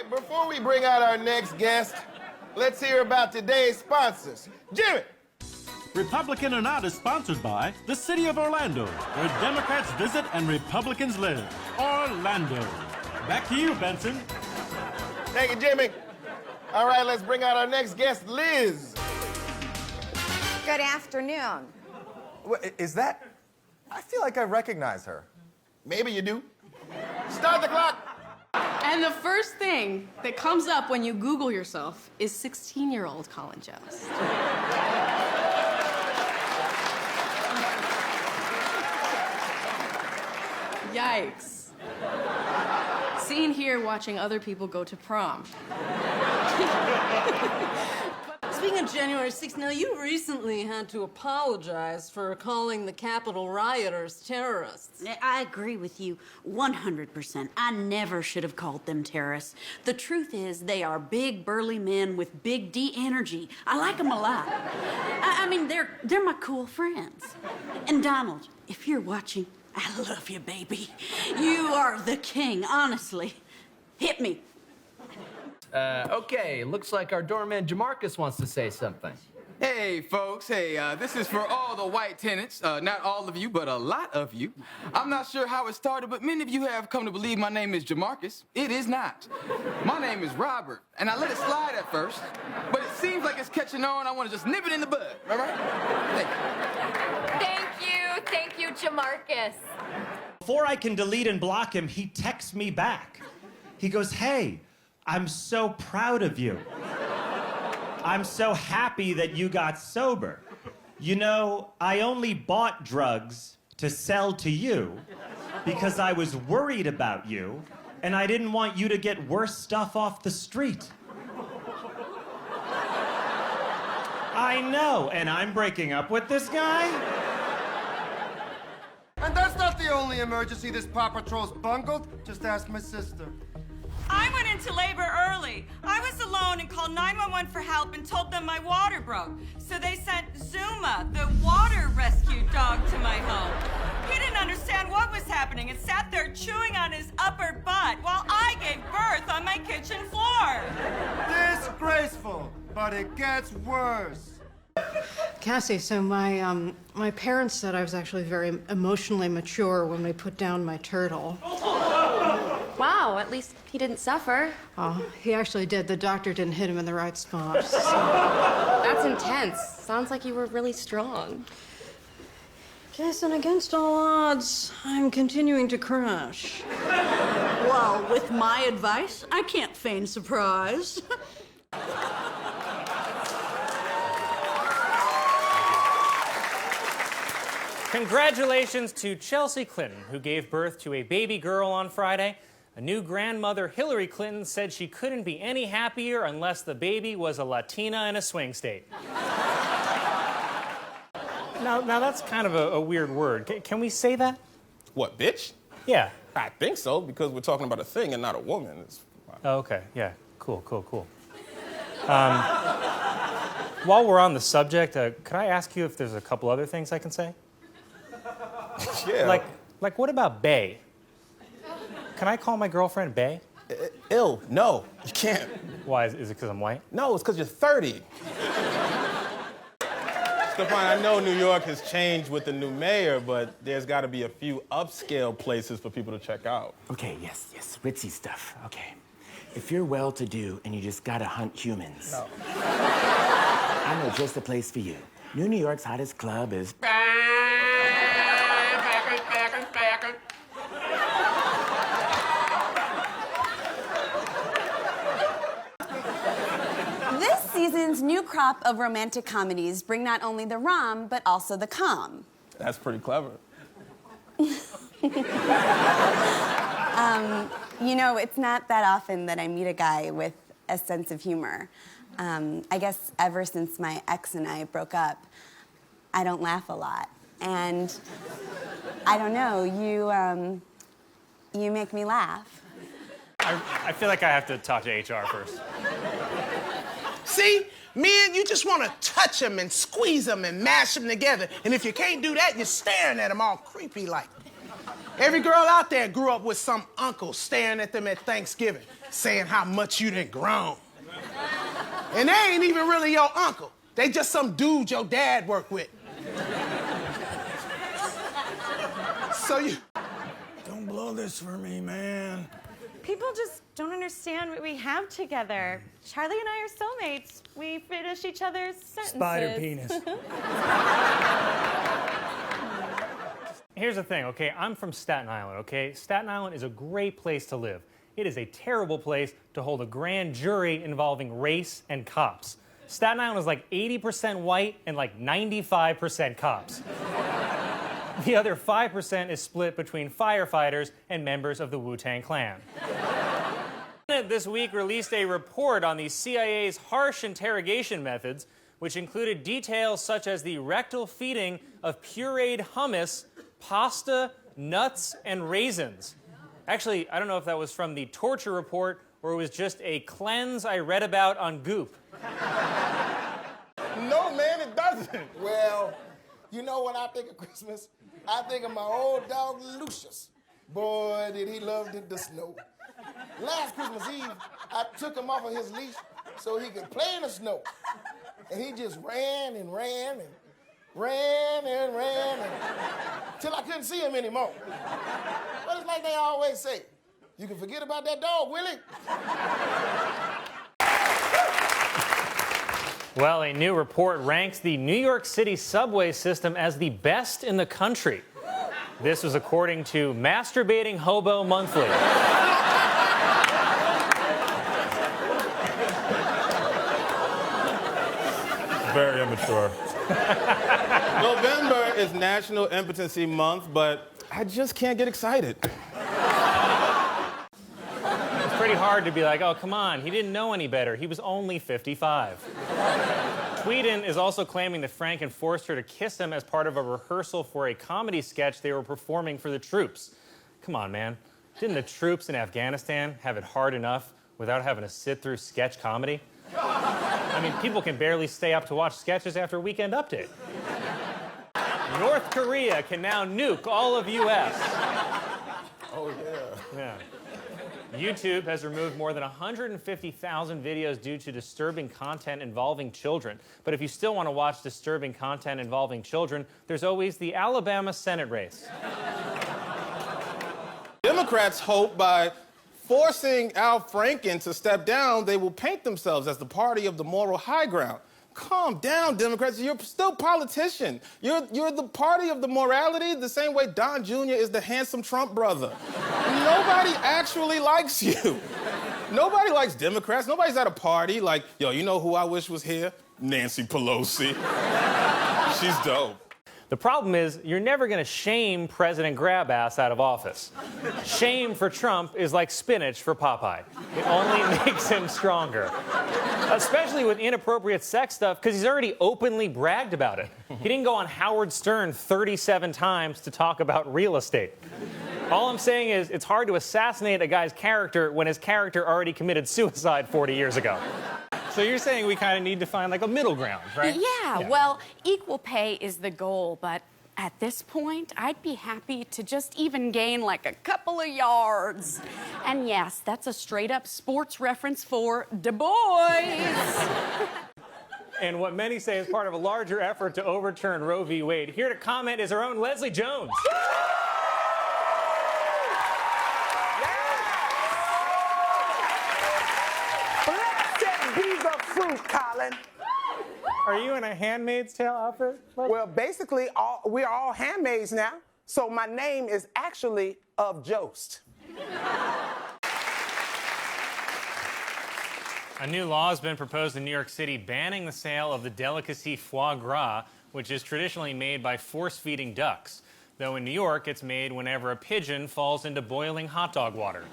right, before we bring out our next guest, let's hear about today's sponsors. Jimmy! Republican or Not is sponsored by the City of Orlando, where Democrats visit and Republicans live. Orlando. Back to you, Benson. Thank you, Jimmy. All right, let's bring out our next guest, Liz. Good afternoon. What, is that? I feel like I recognize her. Maybe you do. Start the clock. And the first thing that comes up when you Google yourself is 16-year-old Colin Jost. Yikes. Seen here watching other people go to prom. Speaking of January 6th, now you recently had to apologize for calling the Capitol rioters terrorists. I agree with you 100%. I never should have called them terrorists. The truth is, they are big, burly men with big D energy. I like them a lot. I mean, they're my cool friends. And Donald, if you're watching, I love you, baby. You are the king, honestly. Hit me. Okay, looks like our doorman Jamarcus wants to say something. Hey, folks. Hey, this is for all the white tenants. Not all of you, but a lot of you. I'm not sure how it started, but many of you have come to believe my name is Jamarcus. It is not. My name is Robert, and I let it slide at first, but it seems like it's catching on. I want to just nip it in the bud, all right? Thank you. Thank you, Jamarcus. Before I can delete and block him, he texts me back. He goes, "Hey, I'm so proud of you. I'm so happy that you got sober. You know, I only bought drugs to sell to you because I was worried about you and I didn't want you to get worse stuff off the street." I know, and I'm breaking up with this guy? And that's not the only emergency this Paw Patrol's bungled. Just ask my sister. I went into labor early. I was alone and called 911 for help and told them my water broke. So they sent Zuma, the water rescue dog, to my home. He didn't understand what was happening and sat there chewing on his upper butt while I gave birth on my kitchen floor. Disgraceful, but it gets worse. Cassie, so my parents said I was actually very emotionally mature when we put down my turtle. Wow, at least he didn't suffer. Oh, he actually did. The doctor didn't hit him in the right spot. So. That's intense. Sounds like you were really strong. Jason, against all odds, I'm continuing to crash. Well, with my advice, I can't feign surprise. Congratulations to Chelsea Clinton, who gave birth to a baby girl on Friday. A new grandmother, Hillary Clinton, said she couldn't be any happier unless the baby was a Latina in a swing state. Now that's kind of a weird word. Can we say that? What, bitch? Yeah. I think so, because we're talking about a thing and not a woman. Oh, okay. Yeah. Cool. While we're on the subject, could I ask you if there's a couple other things I can say? Yeah. Like what about bae? Can I call my girlfriend bae? Ill. No, you can't. Why? Is it because I'm white? No, it's because you're 30. Stefan, I know New York has changed with the new mayor, but there's got to be a few upscale places for people to check out. Okay, yes, ritzy stuff. Okay. If you're well-to-do and you just gotta hunt humans, No. I know just the place for you. New York's hottest club is... This season's new crop of romantic comedies bring not only the rom, but also the com. That's pretty clever. You know, it's not that often that I meet a guy with a sense of humor. I guess ever since my ex and I broke up, I don't laugh a lot. And I don't know, you make me laugh. I feel like I have to talk to HR first. See? Men, you just want to touch them and squeeze them and mash them together. And if you can't do that, you're staring at them all creepy like. Every girl out there grew up with some uncle staring at them at Thanksgiving, saying how much you done grown. And they ain't even really your uncle. They just some dude your dad worked with. So you... Don't blow this for me, man. People just don't understand what we have together. Charlie and I are soulmates. We finish each other's sentences. Spider penis. Here's the thing, okay? I'm from Staten Island, okay? Staten Island is a great place to live. It is a terrible place to hold a grand jury involving race and cops. Staten Island is like 80% white and like 95% cops. The other 5% is split between firefighters and members of the Wu-Tang Clan. This week released a report on the CIA's harsh interrogation methods, which included details such as the rectal feeding of pureed hummus, pasta, nuts, and raisins. Actually, I don't know if that was from the torture report or it was just a cleanse I read about on Goop. No, man, it doesn't. Well, you know what I think of Christmas? I think of my old dog, Lucius. Boy, did he love the snow. Last Christmas Eve, I took him off of his leash so he could play in the snow. And he just ran and ran and ran and ran till I couldn't see him anymore. But it's like they always say, you can forget about that dog, Willie. Well, a new report ranks the New York City subway system as the best in the country. This was according to Masturbating Hobo Monthly. Very immature. November is National Impotency Month, but I just can't get excited. It's pretty hard to be like, oh, come on, he didn't know any better. He was only 55. Tweeden is also claiming that Franken forced her to kiss him as part of a rehearsal for a comedy sketch they were performing for the troops. Come on, man. Didn't the troops in Afghanistan have it hard enough without having to sit through sketch comedy? I mean, people can barely stay up to watch sketches after Weekend Update. North Korea can now nuke all of U.S. Oh, Yeah. YouTube has removed more than 150,000 videos due to disturbing content involving children. But if you still want to watch disturbing content involving children, there's always the Alabama Senate race. Democrats hope by forcing Al Franken to step down, they will paint themselves as the party of the moral high ground. Calm down, Democrats. You're still politician. You're the party of the morality the same way Don Jr. is the handsome Trump brother. Nobody actually likes you. Nobody likes Democrats. Nobody's at a party like, yo, you know who I wish was here? Nancy Pelosi. She's dope. The problem is, you're never going to shame President Grabass out of office. Shame for Trump is like spinach for Popeye. It only makes him stronger. Especially with inappropriate sex stuff, because he's already openly bragged about it. He didn't go on Howard Stern 37 times to talk about real estate. All I'm saying is, it's hard to assassinate a guy's character when his character already committed suicide 40 years ago. So you're saying we kind of need to find like a middle ground, right? Yeah, well, equal pay is the goal, but at this point, I'd be happy to just even gain like a couple of yards. And yes, that's a straight-up sports reference for Du Bois. And what many say is part of a larger effort to overturn Roe v. Wade. Here to comment is our own Leslie Jones. Fruit, Colin. Are you in a Handmaid's Tale outfit? Well, basically, we're all handmaids now. So my name is actually of Jost. A new law has been proposed in New York City banning the sale of the delicacy foie gras, which is traditionally made by force-feeding ducks. Though in New York, it's made whenever a pigeon falls into boiling hot dog water.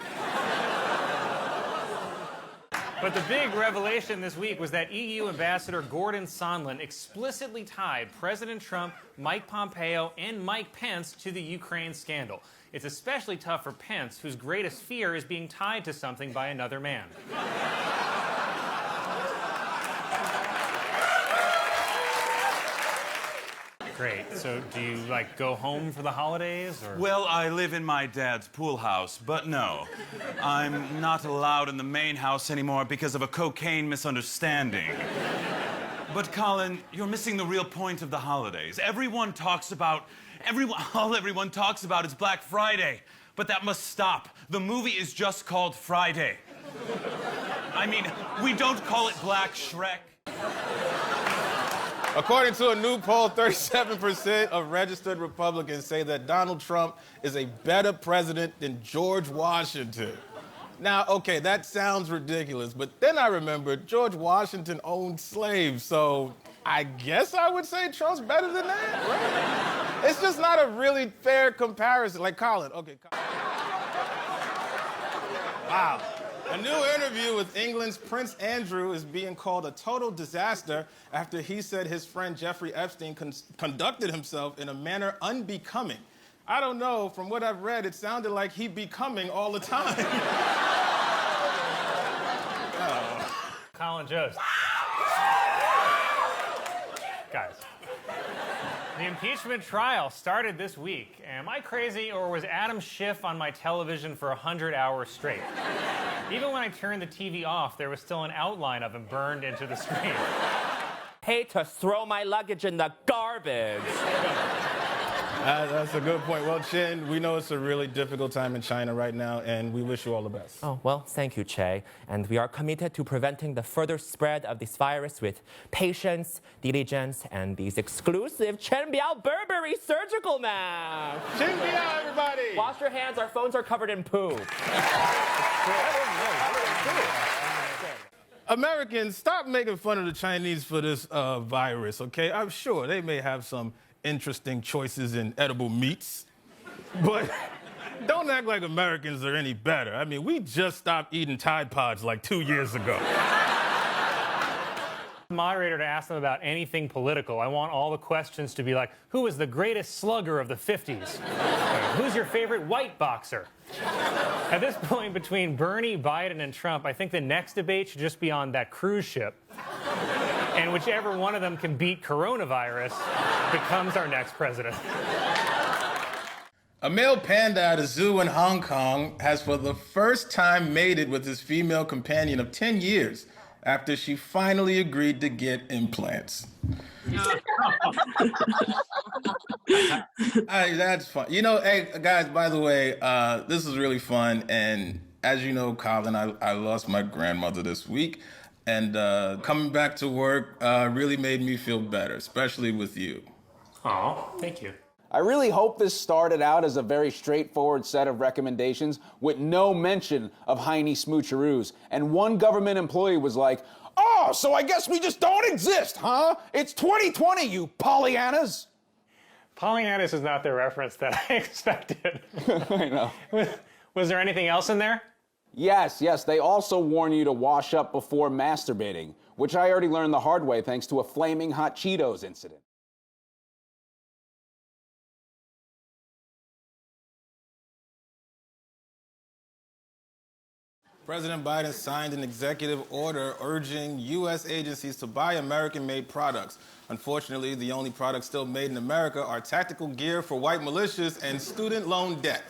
But the big revelation this week was that EU Ambassador Gordon Sondland explicitly tied President Trump, Mike Pompeo, and Mike Pence to the Ukraine scandal. It's especially tough for Pence, whose greatest fear is being tied to something by another man. Great. So do you, like, go home for the holidays, or? Well, I live in my dad's pool house, but no. I'm not allowed in the main house anymore because of a cocaine misunderstanding. But Colin, you're missing the real point of the holidays. All everyone talks about is Black Friday. But that must stop. The movie is just called Friday. I mean, we don't call it Black Shrek. According to a new poll, 37% of registered Republicans say that Donald Trump is a better president than George Washington. Now, okay, that sounds ridiculous, but then I remembered George Washington owned slaves, so I guess I would say Trump's better than that, right? It's just not a really fair comparison. Like Colin, okay. Wow. A new interview with England's Prince Andrew is being called a total disaster after he said his friend Jeffrey Epstein conducted himself in a manner unbecoming. I don't know, from what I've read, it sounded like he becoming all the time. Oh. Colin Jost. Guys. The impeachment trial started this week. Am I crazy, or was Adam Schiff on my television for 100 hours straight? Even when I turned the TV off, there was still an outline of him burned into the screen. Hate to throw my luggage in the garbage. That's a good point. Well, Chin, we know it's a really difficult time in China right now, and we wish you all the best. Oh, well, thank you, Che. And we are committed to preventing the further spread of this virus with patience, diligence, and these exclusive Chen Biao Burberry surgical masks. Chen Biao, everybody! Wash your hands, our phones are covered in poop. Americans, stop making fun of the Chinese for this virus, okay? I'm sure they may have some interesting choices in edible meats, but don't act like Americans are any better. I mean, we just stopped eating Tide Pods like 2 years ago. Moderator to ask them about anything political. I want all the questions to be like, who was the greatest slugger of the 50s? Who's your favorite white boxer? At this point, between Bernie, Biden, and Trump, I think the next debate should just be on that cruise ship. And whichever one of them can beat coronavirus becomes our next president. A male panda at a zoo in Hong Kong has for the first time mated with his female companion of 10 years after she finally agreed to get implants. That's fun. You know, hey, guys, by the way, this is really fun. And as you know, Colin, I lost my grandmother this week. And coming back to work really made me feel better, especially with you. Oh, thank you. I really hope this started out as a very straightforward set of recommendations with no mention of Heine smoocheroos. And one government employee was like, "Oh, so I guess we just don't exist, huh? It's 2020, you Pollyannas." Pollyannas is not the reference that I expected. I know. Was there anything else in there? Yes. They also warn you to wash up before masturbating, which I already learned the hard way thanks to a flaming hot Cheetos incident. President Biden signed an executive order urging U.S. agencies to buy American-made products. Unfortunately, the only products still made in America are tactical gear for white militias and student loan debt.